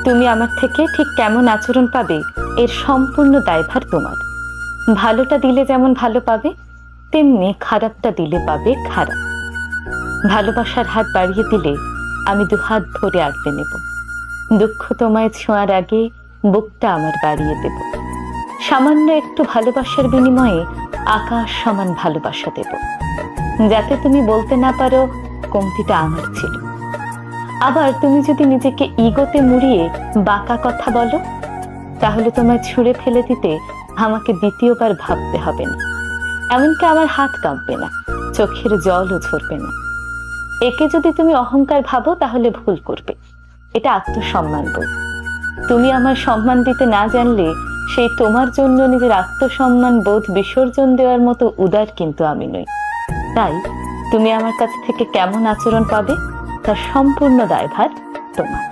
তুমি আমার থেকে ঠিক কেমন আচরণ পাবে এর সম্পূর্ণ দায়ভার তোমার। ভালোটা দিলে যেমন ভালো পাবে, তেমনি খারাপটা দিলে পাবে খারাপ। ভালোবাসার হাত বাড়িয়ে দিলে আমি দুহাত ধরে আগলে নেব। দুঃখ তোমায় ছোঁয়ার আগে বুকটা আমার বাড়িয়ে দেব। সামান্য একটু ভালোবাসার বিনিময়ে আকাশ সমান ভালোবাসা দেব, যাতে তুমি বলতে না পারো কমতিটা আমার ছিল। আবার তুমি যদি নিজেকে ইগোতে মুড়িয়ে বাঁকা কথা বলো, তাহলে তোমায় ছুঁড়ে ফেলে দিতে আমাকে দ্বিতীয়বার ভাবতে হবে না। এমনকি আমার হাত কাঁপবে না, চোখের জলও ঝরবে না। একে যদি তুমি অহংকার ভাবো তাহলে ভুল করবে। এটা আত্মসম্মান বোধ। তুমি আমার সম্মান দিতে না জানলে সেই তোমার জন্য নিজের আত্মসম্মান বোধ বিসর্জন দেওয়ার মতো উদার কিন্তু আমি নই। তাই তুমি আমার কাছ থেকে কেমন আচরণ পাবে তার সম্পূর্ণ দায়ভার তোমার।